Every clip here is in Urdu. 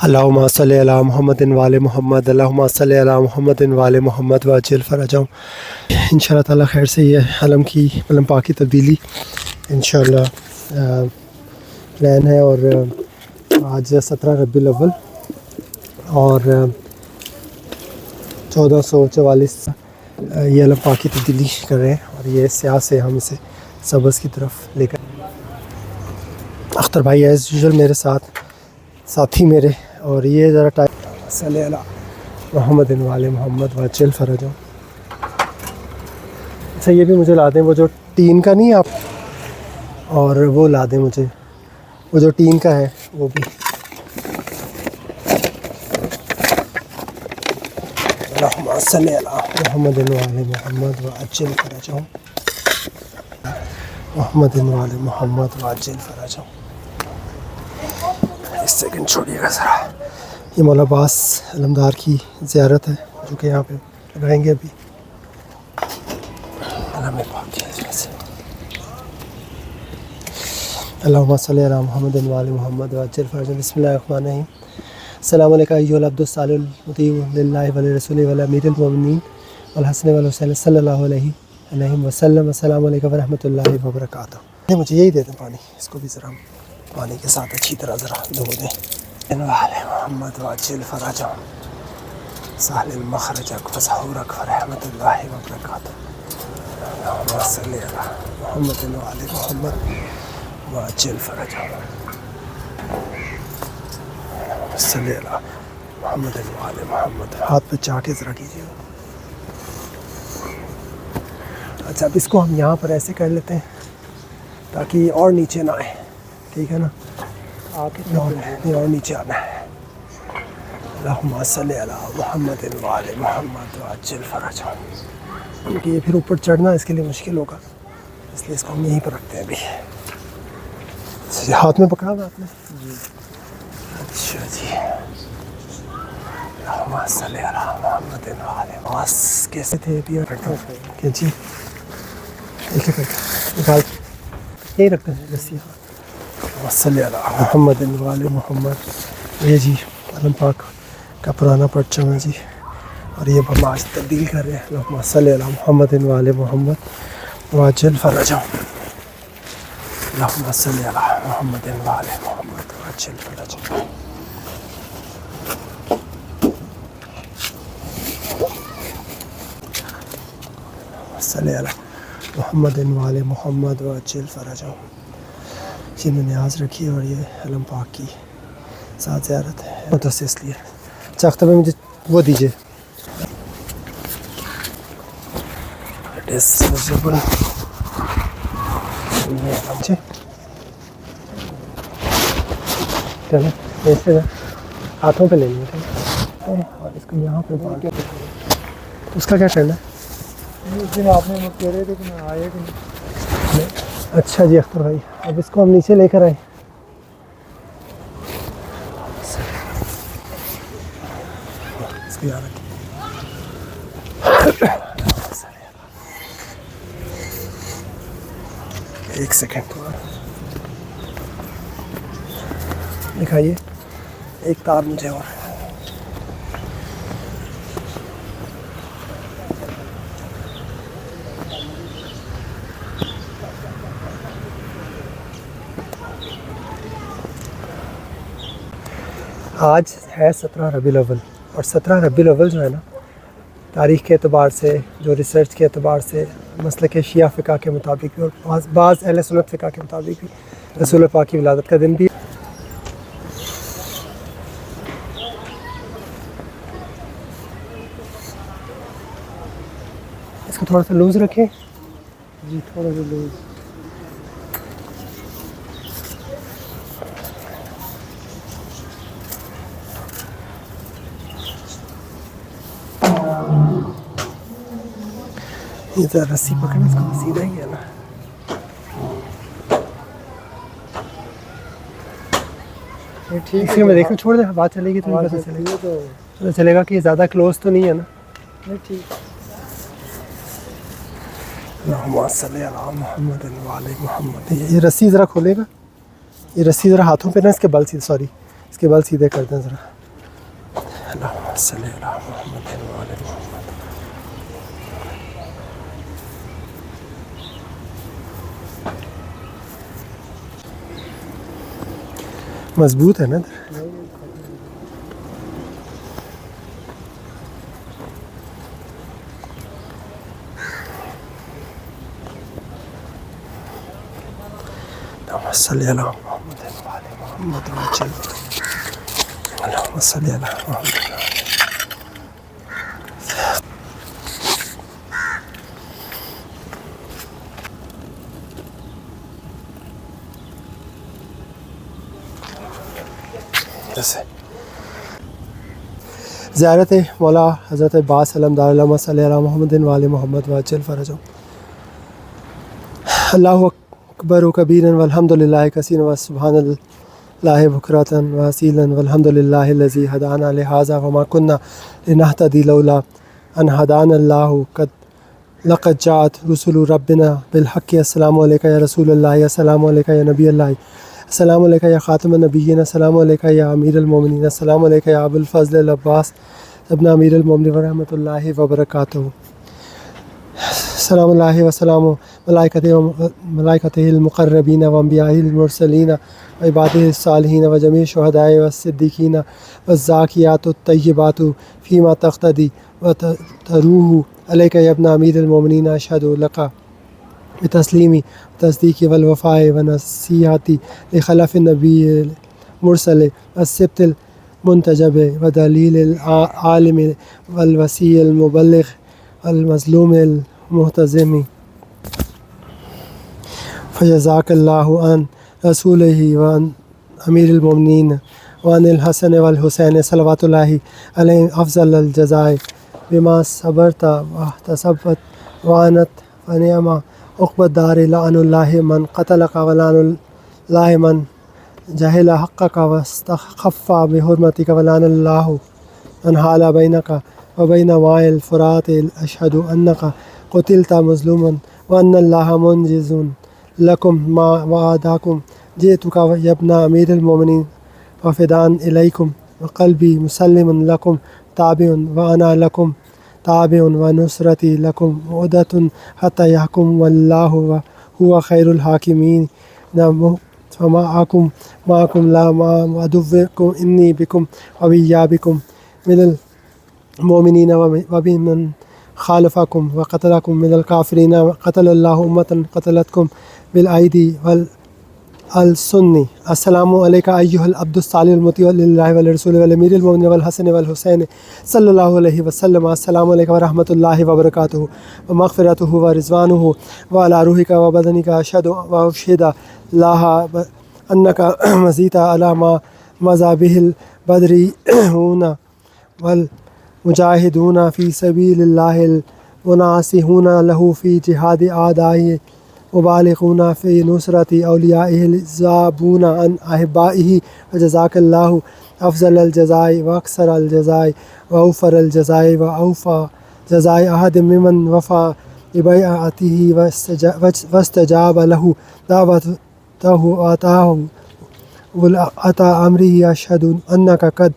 اللہم صلی علی محمد وعلی محمد، اللہم صلی علی محمد وعلی محمد وعجل فرجہم۔ انشاءاللہ تعالیٰ خیر سے یہ علم پاک کی تبدیلی انشاءاللہ پلان ہے، اور آج 17 ربیع الاول اور 1444 یہ علم پاک کی تبدیلی کر رہے ہیں، اور یہ سیاہ سے ہم اسے سبز کی طرف لے کر اختر بھائی ایز یوزول میرے ساتھی میرے، اور یہ ذرا ٹائم صلی علی محمد وعلی محمد وعجل فرجہم۔ اچھا یہ بھی مجھے لا دیں، وہ جو ٹین کا نہیں آپ، اور وہ لا دیں مجھے وہ جو ٹین کا ہے وہ بھی۔ اللہم صلی علی محمد وعلی محمد وعجل فرجہم، محمد وعلی محمد وعجل فرجہم۔ ایک سیکنڈ چھوڑیے گا ذرا، یہ مولا عباس علمدار کی زیارت ہے جو کہ یہاں پہ لگائیں گے ابھی علم پاک کی وجہ سے۔ اللہم صلی علی محمد وعلی محمد وعجل فرجہم۔ بسم اللہ الرحمن الرحیم۔ السلام علیکم ایھا العبد الصالح المطیع للہ ولرسولہ ولامیر المؤمنین والحسن والحسین صلی اللہ علیہ وسلم۔ السلام علیکم ورحمۃ اللہ وبرکاتہ۔ مجھے یہی دے دیں پانی، اس کو بھی ذرا پانی کے ساتھ اچھی طرح ذرا دھو دیں۔ وعلی محمد وعجل فرجہم، سہل المخرجک وظہورک ورحمۃ اللہ وبرکاتہ۔ اللہم صلی علی محمد وعلی محمد وعجل فرجہم، صلی علی محمد وعلی محمد۔ ہاتھ پہ چاٹے ذرا کیجیے۔ اچھا اب اس کو ہم یہاں پر ایسے کر لیتے ہیں تاکہ یہ اور نیچے نہ آئے، ٹھیک ہے نا؟ یہ اور نیچے آنا ہے۔ اللہم صلی علی محمد وعلی محمد وعجل فرجہم، کیونکہ یہ پھر اوپر چڑھنا اس کے لیے مشکل ہوگا، اس لیے اس کو ہم یہیں پر رکھتے ہیں ابھی۔ ہاتھ میں پکڑا ہوا آپ نے؟ اچھا جی۔ اللہم صلی علی محمد وعلی محمد۔ کیسے تھے ابھی کہ جی ایک ایک نکال یہی رکھتے ہیں رسی۔ صلی علی محمد وعلی محمد۔ یہ جی علم پاک کا پرانا پرچم ہے جی، اور یہ ہم آج تبدیل کر رہے ہیں۔ اللہم صلی علی محمد وعلی محمد وعجل فرجہم، اللہم صلی علی محمد وعلی محمد وعجل فرجہم۔ صلی علی محمد وعلی محمد وعجل فرجہم۔ جی میں نیاز رکھی، اور یہ علم پاک کی ساتھ زیارت ہے مدرسے، اس لیے چاختہ میں مجھے وہ دیجیے۔ It is visible. چلیں ایسے ہاتھوں پہ لے لیں، ٹھیک ہے، اور اس کو یہاں پہ اس کا کیا کرنا ہے؟ اس دن آپ نے مجھ کہہ رہے تھے کہ میں آئے کہ نہیں۔ اچھا جی اختر بھائی، اب اس کو ہم نیچے لے کر آئیں۔ اس کو یاد رکھیں۔ ایک سیکنڈ دکھائیے، ایک تار مجھے اور۔ آج ہے 17 ربیع الاول، اور 17 ربیع الاول جو ہے نا، تاریخ کے اعتبار سے، جو ریسرچ کے اعتبار سے، مسلک شیعہ فقہ کے مطابق بھی، اور بعض اہل سنت فقہ کے مطابق بھی رسول پاک کی ولادت کا دن بھی۔ اس کو تھوڑا سا لوز رکھیں جی، تھوڑا سا لوز۔ یہ ذرا رسی پکڑنا، اس کو سیدھا ہی ہے نا۔ ٹھیک اس میں دیکھو، چھوڑ دیں، بات چلے گی تو پتہ چلے گا کہ یہ زیادہ کلوز تو نہیں ہے نا۔ نہیں ٹھیک۔ اللہم صلی علی محمد وعلی محمد۔ یہ رسی ذرا کھولے گا، یہ رسی ذرا ہاتھوں پہ نا، اس کے بل سے، سوری اس کے بال سیدھے کر دیں ذرا. اللہم صلی علی محمد و آل محمد. مضبوط ہے نا ادھر. اللہم صلی علی محمد و آل محمد وعجل. اللہم صلی علی محمد. زیارت مولا حضرت عباس علمدار اللہم صلی علی محمد و آل محمد وعجل فرجہم. اللہ اکبر و کبیرا والحمد للہ کثیرا وسبحان اللہ بکرۃ واصیلا والحمد للہ الذی ہدانا لہذا وما کنا لنہتدی لولا ان ہدانا اللہ لقد جاءت رسل ربنا بالحق. السلام علیکہ یا رسول اللہ، السلام علیکہ یا نبی اللہ، السلام علیکہ یا خاتم النبیین، السلام علیکہ یا امیر المومنین، السلام علیکہ یا ابو الفضل العباس ابن امیر المومنین ورحمۃ اللہ وبرکاتہ. السلام اللہ وسلام ملائکتہ المقربین و انبیاء المرسلین و عبادہ الصالحین و جمیع شہداء والصدیقین والزاکیات الطیبات فیما تقتدی و تروح علیکہ یا ابن امیر المومنین. اشہد لک بتسلیمی تصدیقی والوفاء ونصیحتی لخلف النبی المرسل والسبت المنتجب ودلیل العالم والوسیع المبلغ المظلوم المحتزم. فجزاک اللہ عن رسولہ وعن امیر المومنین وعن الحسن والحسین صلوات اللہ علیہ افضل الجزائے بما صبرت واحتسبت وعنت ونعم عقب الدار. لعن اللہ من قتلک ولعن اللہ من جہل حقک واستخف بحرمتک ولعن اللہ من حال بینک وبین ماء الفرات. اشہد انک قتلت مظلوما وان اللہ منجز لکم ما وعدکم. جئتک یا ابن امیر المومنین وفدان الیکم وقلبی مسلم لکم تابع وانا لکم تابع ونصرتی لکم مؤدۃ حتی یحکم واللہ هو خیر الحاکمین. فمعکم لا مع عدوکم انی بکم وبیابکم من المؤمنین وبمن خالفکم وقتلکم من الکافرین. قتل اللہ امۃ قتلتکم بالایدی والسن. السلام علیکہ ایہا العبد الصالح المطیع للہ ولرسولہ والامیر المومنین والحسن والحسین صلی اللہ علیہ وسلم. السلام علیکم ورحمۃ اللہ وبرکاتہ ومغفرتہ ورضوانہ وعلی روحک وبدنک. اشہد واشہد اللہ انک مزیت علی ما مضی بہ البدریون والمجاہدون فی سبیل اللہ المناصحون لہ فی جہاد اعدائہ مبالغون فی نصرت اولیائہ الذابون عن احبائہ. وجزاک اللہ افضل الجزاء واکثر الجزاء واوفر الجزاء واوفى جزاء احد ممن وفى ببیعتہ واستجاب لہ دعوتہ وآتاہ ولأۃ امرہ. اشہد انک قد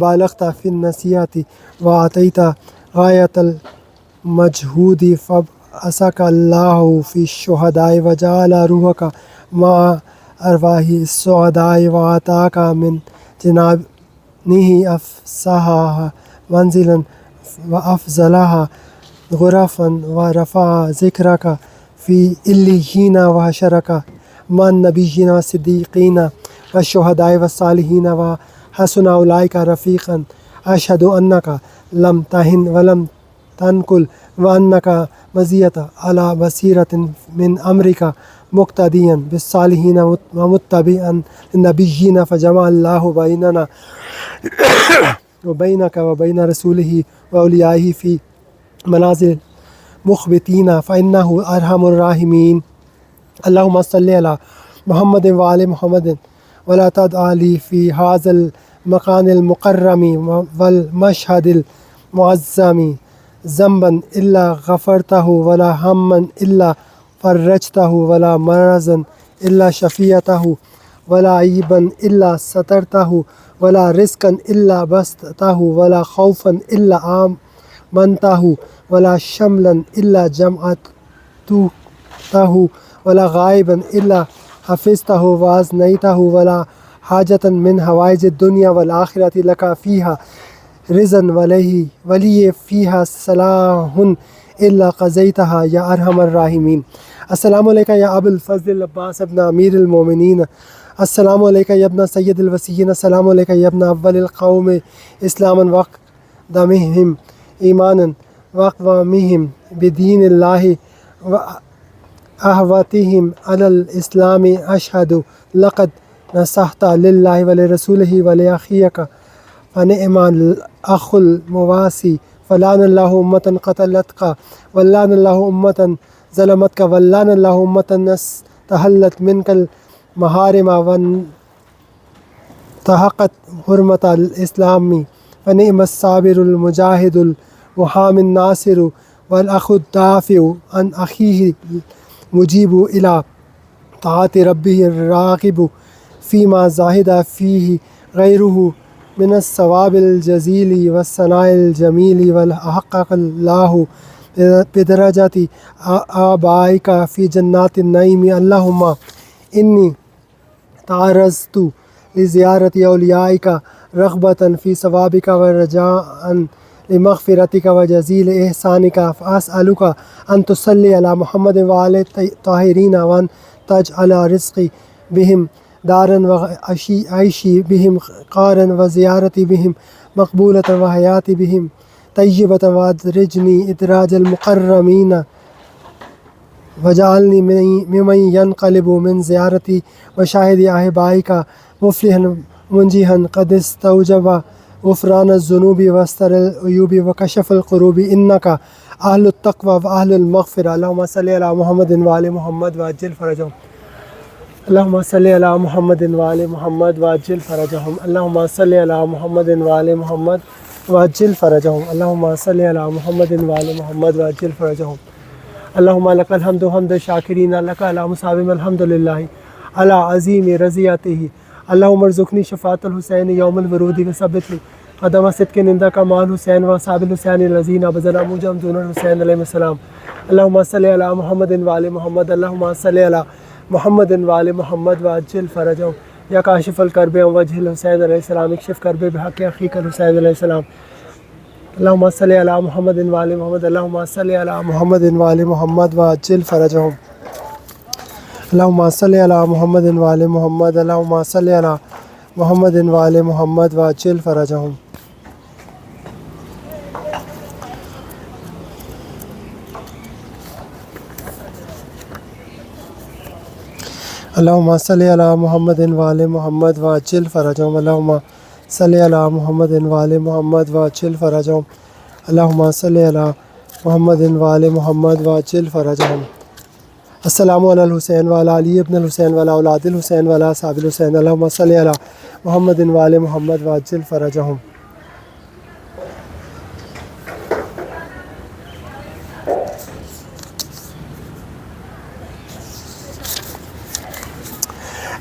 بالغت فی النصیحۃ وآتیت غایۃ المجہود فبعثک اللہ فی الشہداء وجعل روحک مع ارواح السعداء وآتاک من جنانہ افصحها منزلا وافضلها غرفا ورفع ذکرک فی علیین وحشرک مع النبیین والصدیقین والشہداء والصالحین وحسن اولئک رفیقا. اشہد انک لم تہن ولم تنکل وانک مزیت علی بصیرۃ من امرک مقتدیا بالصالحین ومتبعا للنبیین. فجمع اللہ بیننا وبینک وبین رسولہ واولیائہ فی منازل مخبتین فانہ ارحم الراحمین. اللہم صلی علی محمد وآل محمد ولا تدع لی فی ھذا المکان المکرم والمشہد المعظم ذنبا الا غفرتہ ولا ہما الا فرجتہ ولا مرضا الا شفیتہ ولا عيبا إلا سترته ولا رزقا إلا بسطته ولا خوفا إلا آمنته ولا شملا إلا جمعته ولا غائبا إلا حفظته وأزنيته ولا حاجة من حوائج الدنيا والآخرة لك فيها رضا ولي فيها صلاح إلا قضيتها يا أرحم الراحمين. السلام عليك يا أبا الفضل العباس ابن أمير المؤمنين. السلام عليك يا ابن سيد الوسيين. السلام عليك يا ابن أول القوم إسلاما وأقدمهم إيمانا وأقوامهم بدين الله وأهوتهم على الإسلام. أشهد لقد نصحت لله ولرسوله ولأخيك فنعم الأخ المواسي. فلعن الله أمة قتلتك ولعن الله أمة ظلمتك ولعن الله أمة استحلت منك المحارم وانتهكت حرمة الإسلام. فنعم الصابر المجاهد المحامي الناصر والأخ الدافع عن أخيه المجيب إلى طاعة ربه الراغب فيما زاهد فيه غيره من الثواب الجزيل والثناء الجميل. والحقق الله بدرجة آبائك في جنات النعيم. اللهم إني تعرضت لزيارة أوليائك رغبة في ثوابك ورجاء لمغفرتك وجزيل إحسانك. فأسألك أن تصلي على محمد وعلى الطاهرين وأن تجعل رزقي بهم دارا وعيشي بهم قارا وزيارتي بهم مقبولة وحياتي بهم طيبة وأدرجني إدراج المكرمين وجعلني ممن ينقلب من زيارتي وشاهد أحبائك مفلحا منجيها قد استوجب غفران الذنوب واستر العيوب وكشف القروب إنك أهل التقوى وأهل المغفرة. اللهم صل على محمد وآل محمد وعجل فرجهم. اللهم صل على محمد وآل محمد وعجل فرجهم. اللهم صل على محمد وآل محمد وعجل فرجهم. اللهم صل على محمد وآل محمد وعجل فرجهم. اللهم لك الحمد حمد الشاكرين لك على مصابم الحمد لله على عظيم رضيته. اللهم ارزقني شفاعة الحسين يوم الورود وثبت لي قدم صدق عندك مع الحسين وأصحاب الحسين الذين بذلوا موجهم دون الحسين عليه السلام. اللهم صل على محمد وآل محمد. اللهم صل على محمد وآل محمد وعجل فرجهم. يا كاشف الكرب عن وجه الحسين عليه السلام اكشف كرب بحق أخيك الحسين عليه السلام. اللهم صل على محمد وآل محمد. اللهم صل على محمد وآل محمد وعجل فرجهم. اللهم صل على محمد وآل محمد. اللهم صل على محمد وآل محمد وعجل فرجهم. اللهم صل على محمد وآل محمد وعجل فرجهم. اللهم صل على محمد وآل محمد وعجل فرجهم. اللهم صل على محمد وآل محمد وعجل فرجهم. السلام على الحسين وعلى علي بن الحسين وعلى أولاد الحسين وعلى أصحاب الحسين. اللهم صل على محمد وآل محمد وعجل فرجهم.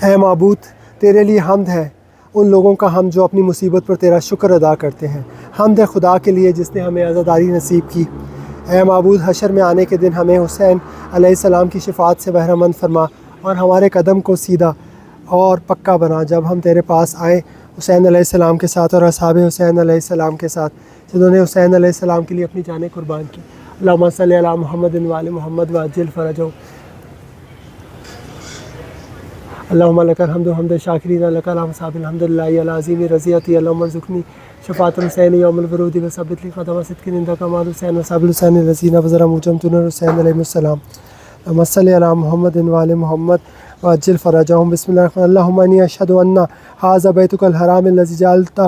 اے معبود تیرے لیے حمد ہے ان لوگوں کا ہم جو اپنی مصیبت پر تیرا شکر ادا کرتے ہیں. حمد ہے خدا کے لیے جس نے ہمیں عزاداری نصیب کی. اے معبود حشر میں آنے کے دن ہمیں حسین علیہ السلام کی شفاعت سے بہرہ مند فرما اور ہمارے قدم کو سیدھا اور پکا بنا جب ہم تیرے پاس آئیں حسین علیہ السلام کے ساتھ اور اصحاب حسین علیہ السلام کے ساتھ جنہوں نے حسین علیہ السلام کے لیے اپنی جانیں قربان کی. اللہم صلی علی محمد وآل محمد وعجل فرجهم. اللہم لک الحمد حمد الشاکرین لک الحمد الحمد للہ علی عظیم رضیتی. اللہم ارزقنی شفاعة الحسین یوم الورود وثبت لی قدم صدق عندک مع الحسین وصحب الحسین الذین بذلوا موجهم دون الحسین علیہ السلام. اللہم صلی علی محمد وآل محمد وعجل فرجهم. بسم اللہ الرحمن الرحیم. اللہم انی اشہد ان ھذا بیتک الحرام الذی جعلتہ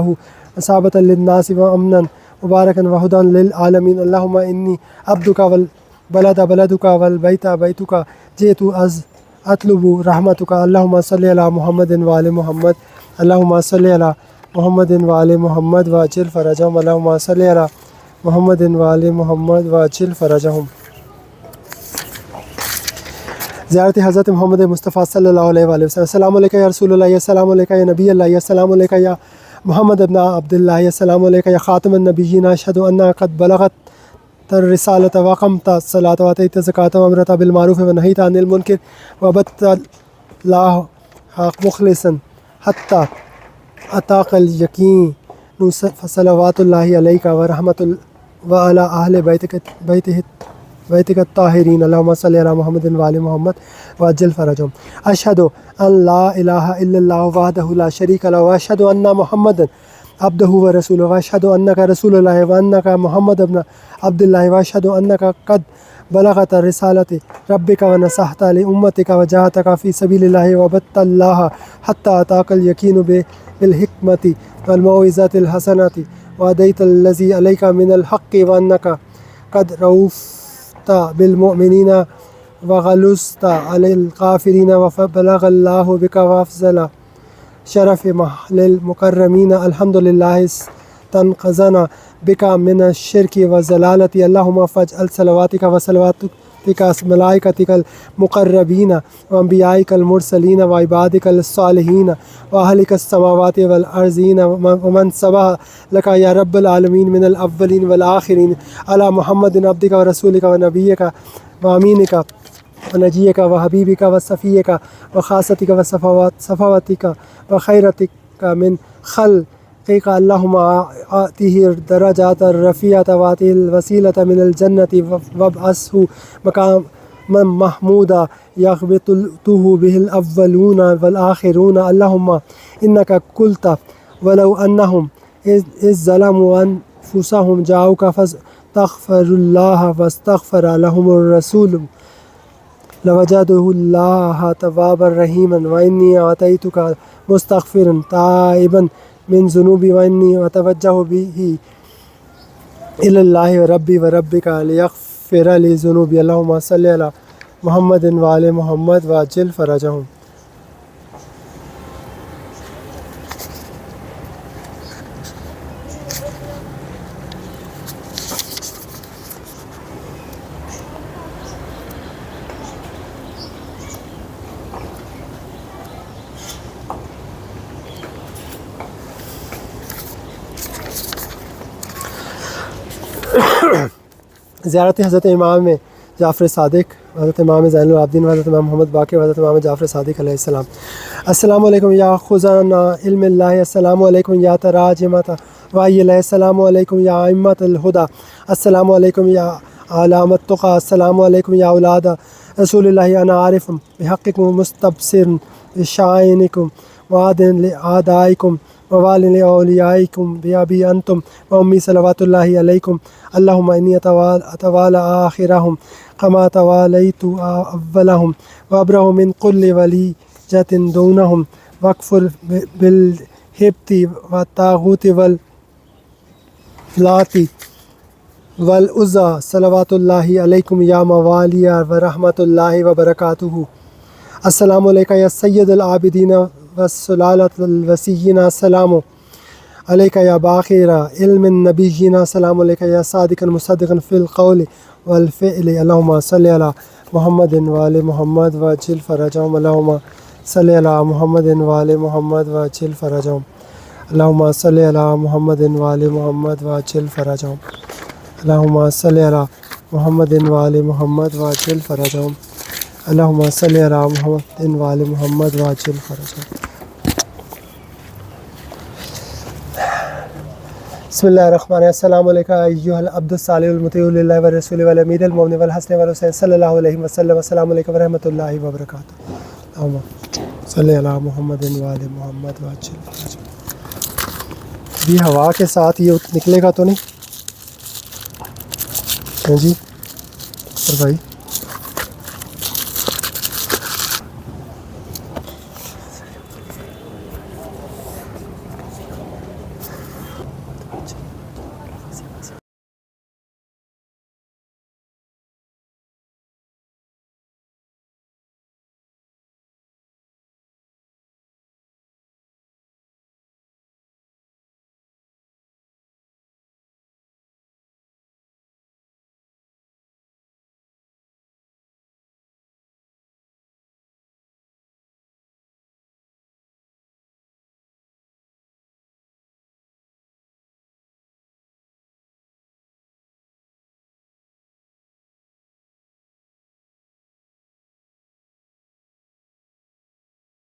مثابۃ للناس وامنا مبارکا وہدی للعالمین. اللہم انی عبدک والبلد بلدک والبیت بیتک جئت اطلب رحمتک. اللہم صلی علی محمد وآل محمد. اللہم صلی علی محمد وآل محمد وعجل فرجهم. اللہم صلی علی محمد وآل محمد وعجل فرجهم. زیارت حضرت محمد مصطفیٰ صلی اللہ علیہ وآلہ وسلم. السلام علیکم یا رسول اللہ، السلام علیکم یا نبی اللہ، السلام علیکم یا محمد ابن عبداللہ، السلام علیکم یا خاتم النبیین. اشہد انک قد بلغت الرسالۃ واقمت الصلاۃ وآتیت الزکاۃ وامرت بالمعروف ونہیت عن المنکر وعبدت اللہ مخلصا حتی اتاک الیقین فصلوات اللہ علیک ورحمۃ وعلی اہل بیتک الطاہرین. اللہم صلی علی محمد وعلی محمد وعجل فرجہم. اشہد ان لا الہ الا اللہ وحدہ لا شریک لہ واشہد ان محمد عبدہ ورسولہ واشہد انک رسول اللہ وانک محمد ابن عبداللہ واشہد انک قد بلغت رسالۃ ربک ونصحت لامتک وجاہدت فی سبیل اللہ وعبدت اللہ حتی اتاک الیقین بالحکمۃ والموعظۃ الحسنۃ وادیت الذی علیک من الحق وانک قد رؤوفت بالمؤمنین وغلظت علی الکافرین وبلغ اللہ بک وافضل شرف محل المکرمین. الحمد للہ استنقذنا بک من الشرک والضلالۃ. اللہم فاجعل صلواتک وصلواتک ملائکتک المقربین وانبیائک المرسلین وعبادک الصالحین واہلک السماوات والارضین ومن سبح لک یا رب العالمین من الاولین والآخرین علی محمد عبدک ورسولک ونبیک وامینک ونجیک وحبیبک وصفیک وخاصتک وصفوتک وخیرتک من خلقک. اللہم آتہ الدرجات الرفیعۃ وآتہ الوسیلۃ من الجنۃ وابعثہ مقاما محمودا یغبطہ بہ الاولون والآخرون. اللہم انک قلت ولو انہم اذ ظلموا انفسہم جاؤک فاستغفروا اللہ واستغفر لہم الرسول لوجدوا اللہ توابا رحیما. وانی آتیتک مستغفرا تائبا من ذنوبی وانی اتوجہ بہ الی اللہ ربی وربک لیغفر لی ذنوبی. اللہم صلی علی محمد وعلی محمد وعجل فرجہم. زیارت حضرت امام جعفر صادق، حضرت امام زین العابدین، حضرت امام محمد باقر، حضرت امام جعفر صادق علیہ السلام. السلام علیکم یا خزانہ علم اللہ، السلام علیکم یا تراجمۃ وحی اللہ، السلام علیکم یا ائمۃ الہدیٰ، السلام علیکم یا علامۃ التقیٰ، السلام علیکم یا اولاد رسول اللہ. انا عارف بحقکم مستبصر بشأنکم وعادن لأعدائکم ووال لأولیائکم بأبی انتم وأمی صلوات اللہ علیکم. اللہم انی اتوالی آخرہم کما توالیت اولہم وابرہ من کل ولیجۃ دونہم واکفر بالحبت والطاغوت واللات والعزی. صلوات اللہ علیکم یا موالی ورحمۃ اللہ وبرکاتہ. السلام علیکم یا سید العابدین والسلالۃ الوسیین. السلام علیکہ یا باقر علم النبیین. السلام علیکہ یا صادقا مصدقا فی القول والفعل. اللہم صلی علی محمد وعلی محمد وعجل فرجہم. اللہم صلی علی محمد وعلی محمد وعجل فرجہم. اللہم صلی علی محمد وعلی محمد وعجل فرجہم. اللہم صلی علی محمد وعلی محمد وعجل فرجہم. اللہم صلی علی محمد وعلی محمد وعجل فرجہم. بسم اللہ الرحمن الرحیم. السلام علیکم ایھا العبد الصالح المطیع للہ والرسول والامیر المؤمن والحسن والحسین صلی اللہ علیہ وسلم. السلام علیکم ورحمۃ اللہ وبرکاتہ. اللہم صلی علی محمد وعلی محمد وعجل فرجہم. بھی ہوا کے ساتھ یہ نکلے گا تو نہیں؟ ہاں جی اور بھائی